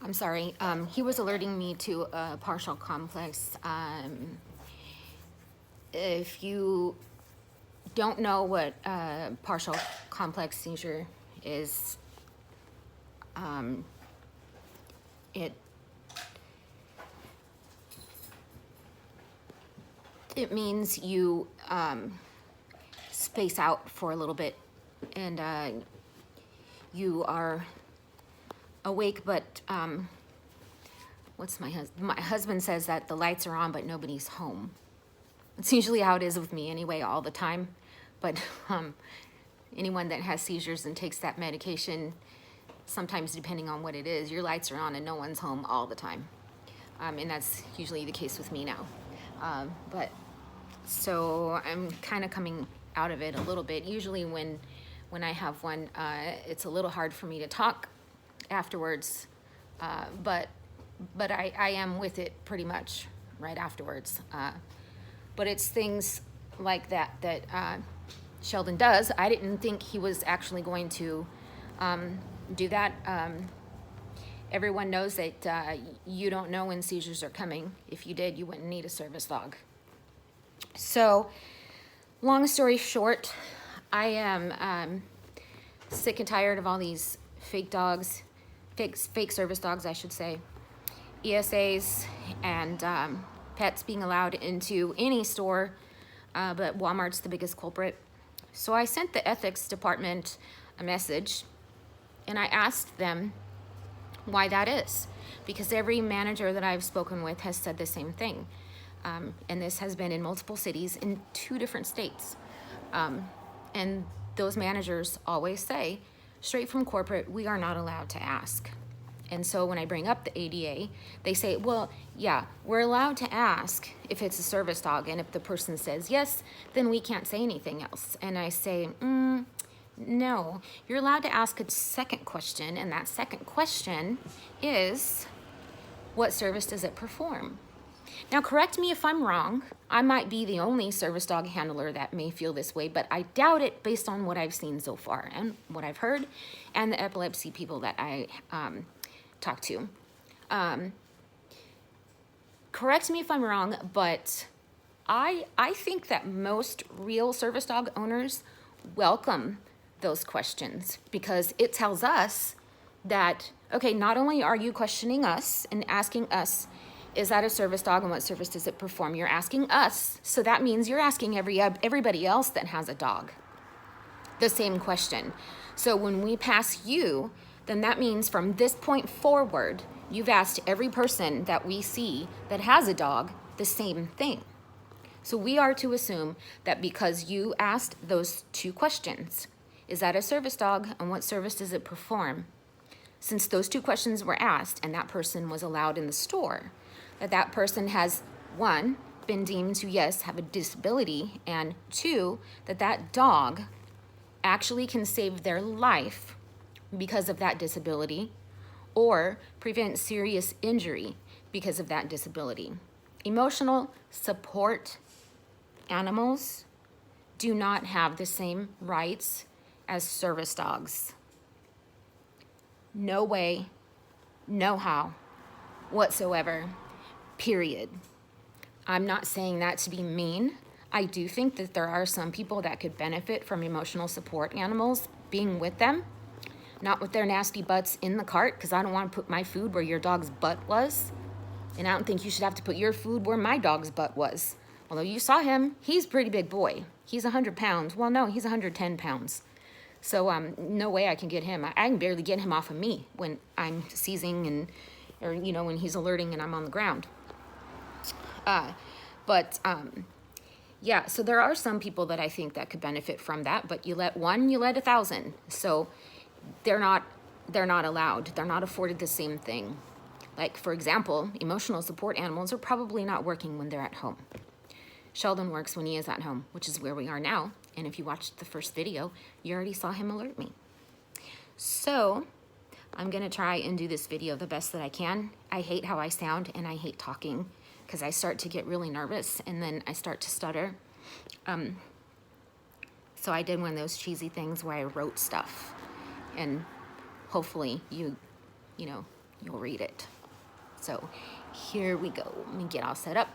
I'm sorry. He was alerting me to a partial complex. If you don't know what partial complex seizure is, it it means you space out for a little bit, and you are awake, but my husband says that the lights are on, but nobody's home. It's usually how it is with me anyway, all the time. But anyone that has seizures and takes that medication, sometimes depending on what it is, your lights are on and no one's home all the time. And that's usually the case with me now. But so I'm kind of coming out of it a little bit. Usually when I have one, it's a little hard for me to talk afterwards, but I am with it pretty much right afterwards. But it's things like that Sheldon does. I didn't think he was actually going to do that. Everyone knows that you don't know when seizures are coming. If you did, you wouldn't need a service dog. So, long story short, I am sick and tired of all these fake dogs, fake service dogs, I should say, ESAs, and pets being allowed into any store, but Walmart's the biggest culprit. So I sent the ethics department a message, and I asked them why that is, because every manager that I've spoken with has said the same thing. And this has been in multiple cities in 2 different states. And those managers always say, straight from corporate, we are not allowed to ask. And so when I bring up the ADA, they say, well, yeah, we're allowed to ask if it's a service dog. And if the person says yes, then we can't say anything else. And I say, no, you're allowed to ask a second question. And that second question is, what service does it perform? Now, correct me if I'm wrong. I might be the only service dog handler that may feel this way, but I doubt it based on what I've seen so far and what I've heard and the epilepsy people that I talk to. Correct me if I'm wrong, but I think that most real service dog owners welcome those questions, because it tells us that, okay, not only are you questioning us and asking us, is that a service dog and what service does it perform? You're asking us, so that means you're asking everybody else that has a dog the same question. So when we pass you, then that means from this point forward, you've asked every person that we see that has a dog the same thing. So we are to assume that because you asked those 2 questions, is that a service dog and what service does it perform? Since those 2 questions were asked and that person was allowed in the store, that person has, 1, been deemed to, yes, have a disability, and 2, that dog actually can save their life because of that disability or prevent serious injury because of that disability. Emotional support animals do not have the same rights as service dogs. No way, no how whatsoever, period. I'm not saying that to be mean. I do think that there are some people that could benefit from emotional support animals being with them, not with their nasty butts in the cart, because I don't want to put my food where your dog's butt was. And I don't think you should have to put your food where my dog's butt was. Although you saw him, he's a pretty big boy. He's 100 pounds. Well, no, he's 110 pounds. So no way I can get him. I can barely get him off of me when I'm seizing or when he's alerting and I'm on the ground. Yeah, so there are some people that I think that could benefit from that, but you let 1, you let 1,000. So they're not allowed. They're not afforded the same thing. Like, for example, emotional support animals are probably not working when they're at home. Sheldon works when he is at home, which is where we are now. And if you watched the first video, you already saw him alert me. So I'm going to try and do this video the best that I can. I hate how I sound and I hate talking because I start to get really nervous and then I start to stutter. So I did one of those cheesy things where I wrote stuff, and hopefully you you'll read it. So here we go. Let me get all set up.